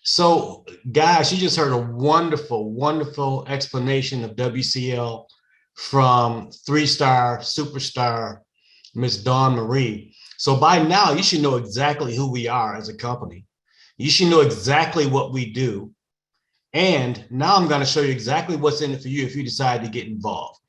So, guys, you just heard a wonderful, wonderful explanation of WCL from three-star superstar Miss Dawn Marie. So by now, you should know exactly who we are as a company. You should know exactly what we do. And now I'm going to show you exactly what's in it for you if you decide to get involved.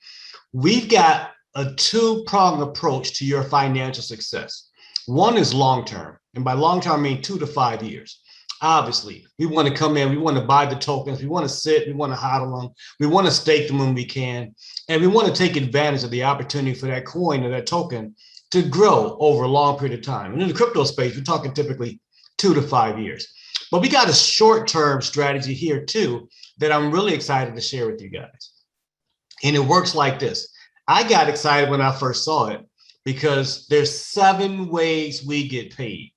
We've got a two-pronged approach to your financial success. One is long-term, and by long-term, I mean 2 to 5 years. Obviously, we want to come in, we want to buy the tokens, we want to sit, we want to hodl them, we want to stake them when we can, and we want to take advantage of the opportunity for that coin or that token to grow over a long period of time. And in the crypto space, we're talking typically 2 to 5 years. But we got a short-term strategy here too that I'm really excited to share with you guys. And it works like this. I got excited when I first saw it because there's 7 ways we get paid.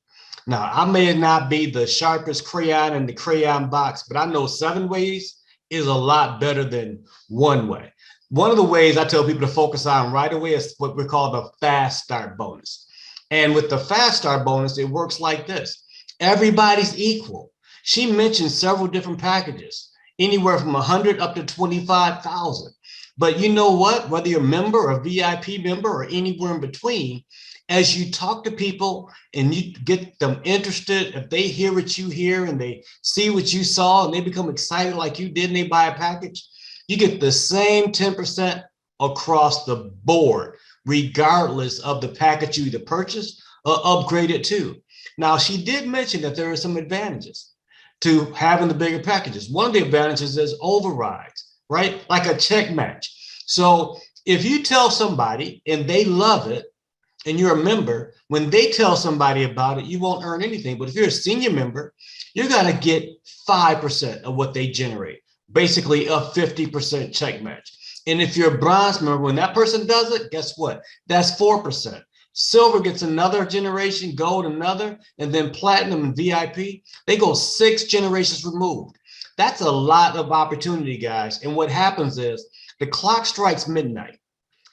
Now, I may not be the sharpest crayon in the crayon box, but I know 7 ways is a lot better than 1 way. One of the ways I tell people to focus on right away is what we call the fast start bonus. And with the fast start bonus, it works like this. Everybody's equal. She mentioned several different packages, anywhere from 100 up to 25,000. But you know what? Whether you're a member, a VIP member, or anywhere in between, as you talk to people and you get them interested, if they hear what you hear and they see what you saw and they become excited like you did and they buy a package, you get the same 10% across the board, regardless of the package you either purchased or upgraded to. Now, she did mention that there are some advantages to having the bigger packages. One of the advantages is overrides, right? Like a check match. So if you tell somebody and they love it, and you're a member, when they tell somebody about it, you won't earn anything. But if you're a senior member, you're going to get 5% of what they generate, basically a 50% check match. And if you're a bronze member, when that person does it, guess what? That's 4%. Silver gets another generation, gold another, and then platinum and VIP, they go 6 generations removed. That's a lot of opportunity, guys. And what happens is the clock strikes midnight,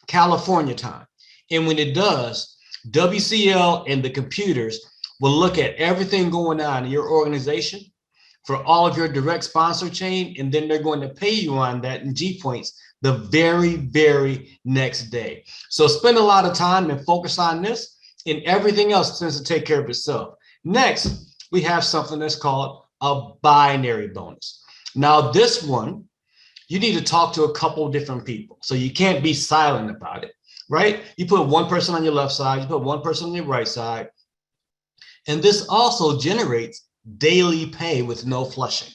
California time. And when it does, WCL and the computers will look at everything going on in your organization for all of your direct sponsor chain, and then they're going to pay you on that in GPOINTs the very, very next day. So spend a lot of time and focus on this, and everything else tends to take care of itself. Next, we have something that's called a binary bonus. Now, this one, you need to talk to a couple different people, so you can't be silent about it. Right? You put one person on your left side, you put one person on your right side. And this also generates daily pay with no flushing.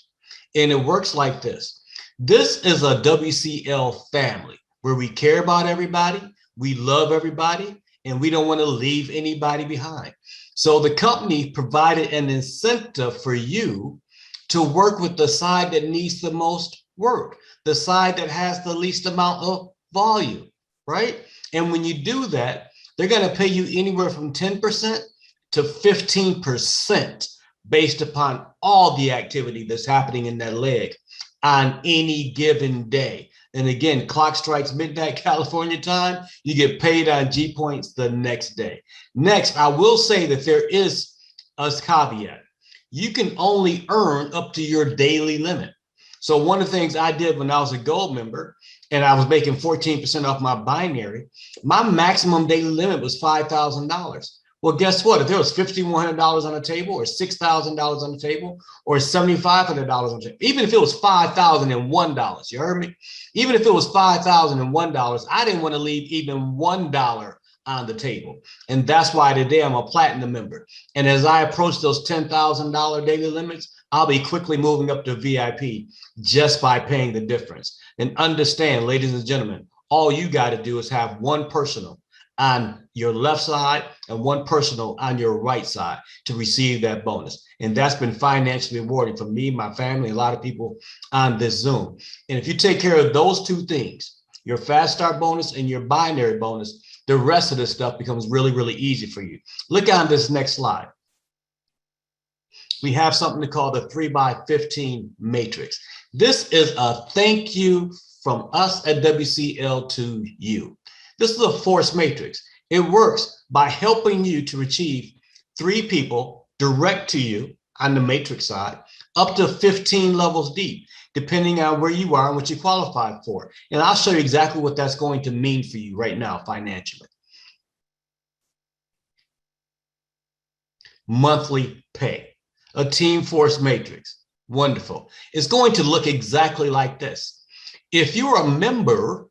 And it works like this. This is a WCL family where we care about everybody, we love everybody, and we don't want to leave anybody behind. So the company provided an incentive for you to work with the side that needs the most work, the side that has the least amount of volume, right? And when you do that, they're going to pay you anywhere from 10% to 15% based upon all the activity that's happening in that leg on any given day. And again, clock strikes midnight California time, you get paid on GPOINTs the next day. Next, I will say that there is a caveat. You can only earn up to your daily limit. So one of the things I did when I was a gold member and I was making 14% off my binary, my maximum daily limit was $5,000. Well, guess what? If there was $5,100 on the table or $6,000 on the table or $7,500 on the table, even if it was $5,001, you heard me? Even if it was $5,001, I didn't want to leave even $1 on the table. And that's why today I'm a platinum member. And as I approach those $10,000 daily limits, I'll be quickly moving up to VIP just by paying the difference. And understand, ladies and gentlemen, all you got to do is have one personal on your left side and one personal on your right side to receive that bonus. And that's been financially rewarding for me, my family, a lot of people on this Zoom. And if you take care of those 2 things, your fast start bonus and your binary bonus, the rest of this stuff becomes really, really easy for you. Look on this next slide. We have something called the 3x15 matrix. This is a thank you from us at WCL to you. This is a force matrix. It works by helping you to achieve 3 people direct to you on the matrix side, up to 15 levels deep, depending on where you are and what you qualify for. And I'll show you exactly what that's going to mean for you right now financially. Monthly pay, a team force matrix. Wonderful. It's going to look exactly like this. If you're a member,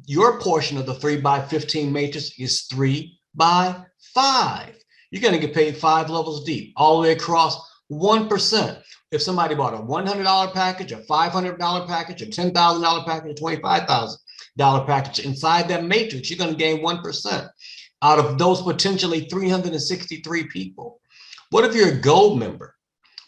your portion of the 3x15 matrix is 3x5. You're going to get paid 5 levels deep, all the way across 1%. If somebody bought a $100 package, a $500 package, a $10,000 package, a $25,000 package, inside that matrix, you're going to gain 1% out of those potentially 363 people. What if you're a gold member?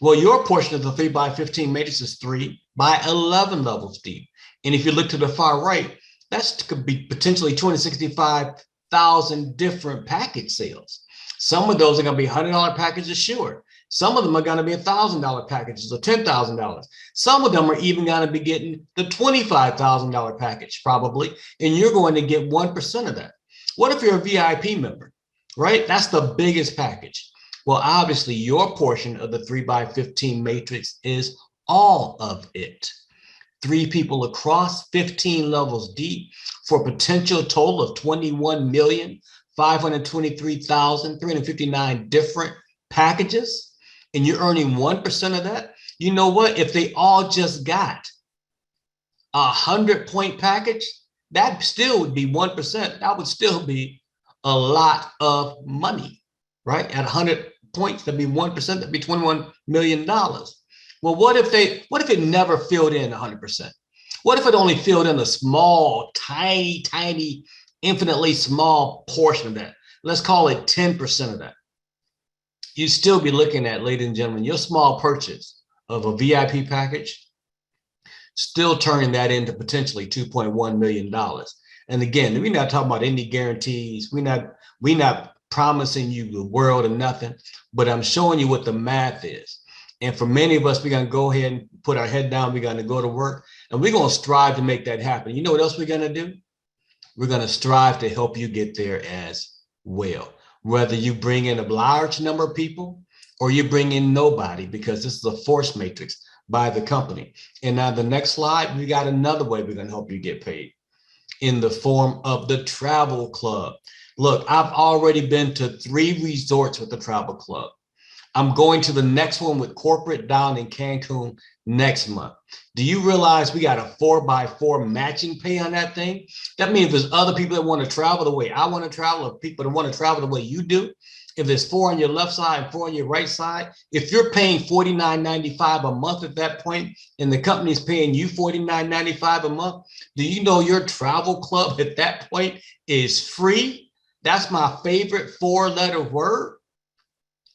Well, your portion of the 3x15 matrix is 3x11 levels deep. And if you look to the far right, that could be potentially 265,000 different package sales. Some of those are going to be $100 packages, sure. Some of them are going to be $1,000 packages or $10,000. Some of them are even going to be getting the $25,000 package probably, and you're going to get 1% of that. What if you're a VIP member, right? That's the biggest package. Well, obviously, your portion of the 3x15 matrix is all of it. 3 people across, 15 levels deep, for a potential total of 21,523,359 different packages, and you're earning 1% of that. You know what? If they all just got a 100-point package, that still would be 1%. That would still be a lot of money, right? At 100 points, that'd be 1%, that'd be $21 million. Well, what if it never filled in 100%? What if it only filled in a small, tiny, infinitely small portion of that? Let's call it 10% of that. You'd still be looking at, ladies and gentlemen, your small purchase of a VIP package, still turning that into potentially $2.1 million. And again, we're not talking about any guarantees. We're not promising you the world or nothing, but I'm showing you what the math is. And for many of us, we're going to go ahead and put our head down. We're going to go to work, and we're going to strive to make that happen. You know what else we're going to do? We're going to strive to help you get there as well. Whether you bring in a large number of people or you bring in nobody, because this is a force matrix by the company. And now the next slide, we got another way we're going to help you get paid, in the form of the travel club. Look, I've already been to 3 resorts with the travel club. I'm going to the next one with corporate down in Cancun next month. Do you realize we got a 4x4 matching pay on that thing? That means if there's other people that want to travel the way I want to travel, or people that want to travel the way you do, if there's 4 on your left side and 4 on your right side, if you're paying $49.95 a month at that point, and the company's paying you $49.95 a month, do you know your travel club at that point is free? That's my favorite 4-letter word.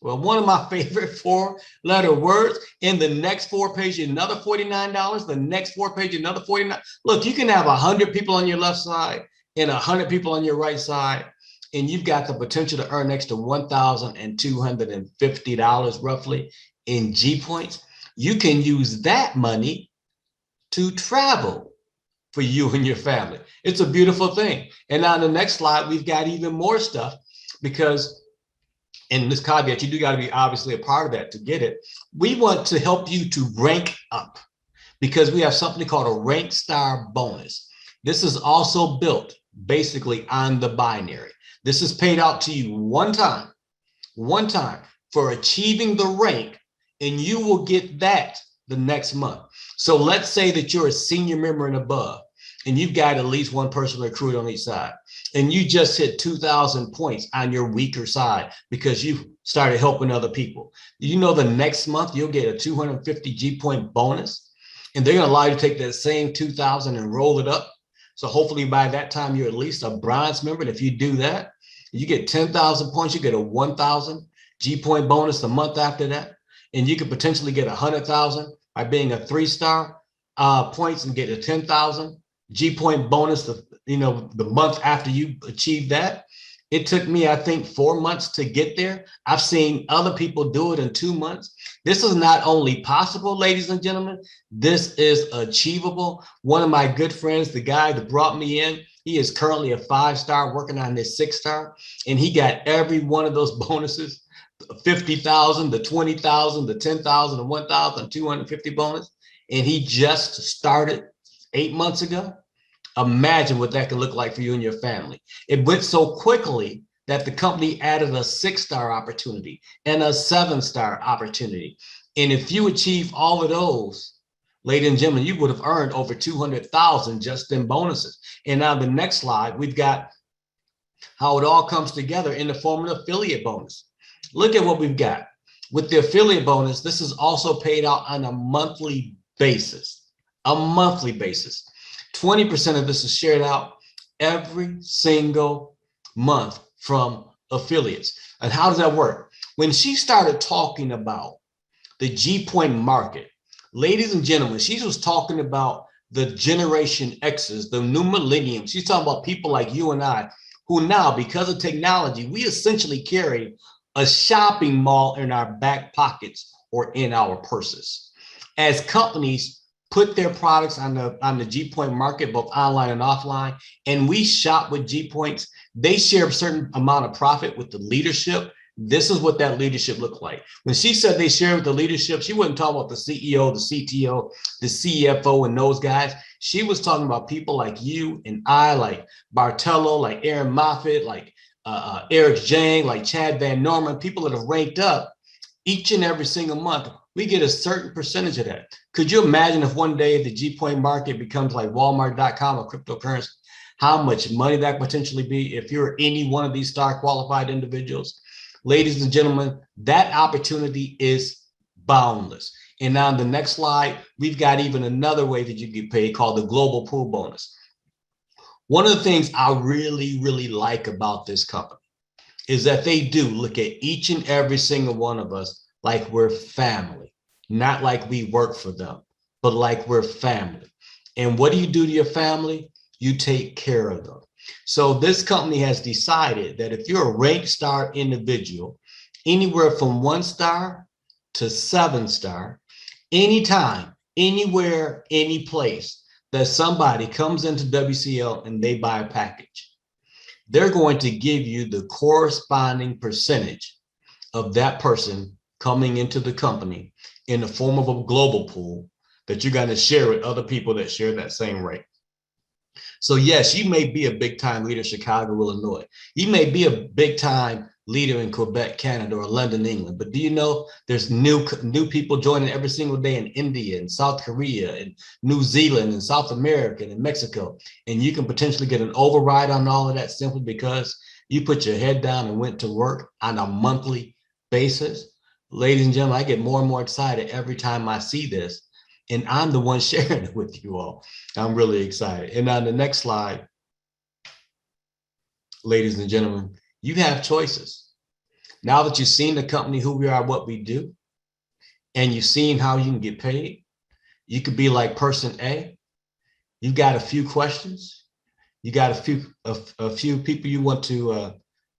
Well, one of my favorite 4-letter words. In the next 4 pages, another $49. The next 4 pages, another $49. Look, you can have 100 people on your left side and 100 people on your right side, and you've got the potential to earn next to $1,250 roughly in G points. You can use that money to travel for you and your family. It's a beautiful thing. And on the next slide, we've got even more stuff, because in this caveat, you do got to be obviously a part of that to get it. We want to help you to rank up, because we have something called a rank star bonus. This is also built basically on the binary. This is paid out to you one time for achieving the rank, and you will get that the next month. So let's say that you're a senior member and above, and you've got at least one person recruit on each side, and you just hit 2,000 points on your weaker side because you started helping other people. You know, the next month you'll get a 250 G point bonus, and they're going to allow you to take that same 2,000 and roll it up. So hopefully by that time you're at least a bronze member. And if you do that, you get 10,000 points, you get a 1,000 G point bonus the month after that, and you could potentially get 100,000 by being a 3-star points and get a 10,000 G point bonus the month after you achieve that. It took me, I think, 4 months to get there. I've seen other people do it in 2 months. This is not only possible, ladies and gentlemen, this is achievable. One of my good friends, the guy that brought me in, he is currently a 5-star working on his 6-star, and he got every one of those bonuses 50,000, the 20,000, the 10,000, the 1,250 bonus, and he just started 8 months ago. Imagine what that could look like for you and your family. It went so quickly that the company added a 6-star opportunity and a 7-star opportunity. And if you achieve all of those, ladies and gentlemen, you would have earned over 200,000 just in bonuses. And now the next slide, we've got how it all comes together in the form of an affiliate bonus. Look at what we've got. With the affiliate bonus, this is also paid out on a monthly basis. A monthly basis. 20% of this is shared out every single month from affiliates. And how does that work? When she started talking about the GPOINT market, ladies and gentlemen, she was talking about the Generation X's, the new millennium. She's talking about people like you and I, who now, because of technology, we essentially carry a shopping mall in our back pockets or in our purses. As companies put their products on the GPOINT market, both online and offline, and we shop with GPOINTs, they share a certain amount of profit with the leadership. This is what that leadership looked like. When she said they share with the leadership, she wasn't talking about the CEO, the CTO, the CFO, and those guys. She was talking about people like you and I, like Bartello, like Aaron Moffitt, like Eric Zhang, like Chad Van Norman, people that have ranked up each and every single month. We get a certain percentage of that. Could you imagine if one day the GPOINT market becomes like Walmart.com or cryptocurrency, how much money that potentially be if you're any one of these star qualified individuals? Ladies and gentlemen, that opportunity is boundless. And now on the next slide, we've got even another way that you get paid called the global pool bonus. One of the things I really, really like about this company is that they do look at each and every single one of us like we're family, not like we work for them, but like we're family. And what do you do to your family? You take care of them. So this company has decided that if you're a rank star individual, anywhere from 1-star to 7-star, anytime, anywhere, any place that somebody comes into WCL and they buy a package, they're going to give you the corresponding percentage of that person coming into the company in the form of a global pool that you're going to share with other people that share that same rate. So yes, you may be a big time leader in Chicago, Illinois. You may be a big time leader in Quebec, Canada, or London, England. But do you know there's new people joining every single day in India and South Korea and New Zealand and South America and Mexico. And you can potentially get an override on all of that simply because you put your head down and went to work on a monthly basis. Ladies and gentlemen, I get more and more excited every time I see this. And I'm the one sharing it with you all. I'm really excited. And on the next slide, ladies and gentlemen, you have choices. Now that you've seen the company, who we are, what we do, and you've seen how you can get paid, you could be like person A. You've got a few questions. You got a few people you want to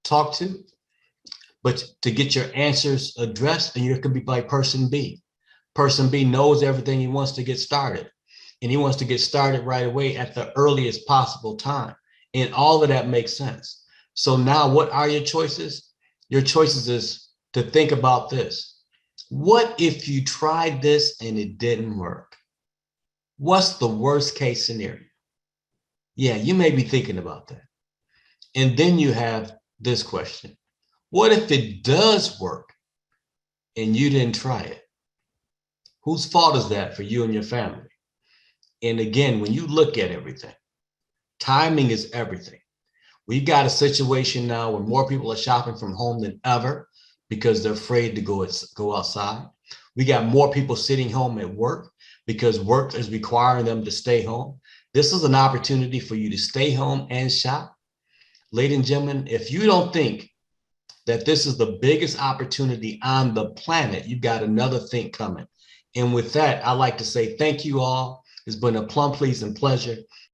talk to, but to get your answers addressed, and you could be like person B. Person B knows everything, he wants to get started, and he wants to get started right away at the earliest possible time. And all of that makes sense. So now what are your choices? Your choices is to think about this. What if you tried this and it didn't work? What's the worst case scenario? Yeah, you may be thinking about that. And then you have this question. What if it does work and you didn't try it? Whose fault is that for you and your family? And again, when you look at everything, timing is everything. We've got a situation now where more people are shopping from home than ever because they're afraid to go outside. We got more people sitting home at work because work is requiring them to stay home. This is an opportunity for you to stay home and shop. Ladies and gentlemen, if you don't think that this is the biggest opportunity on the planet, you've got another thing coming. And with that, I'd like to say thank you all. It's been a plum pleasing pleasure.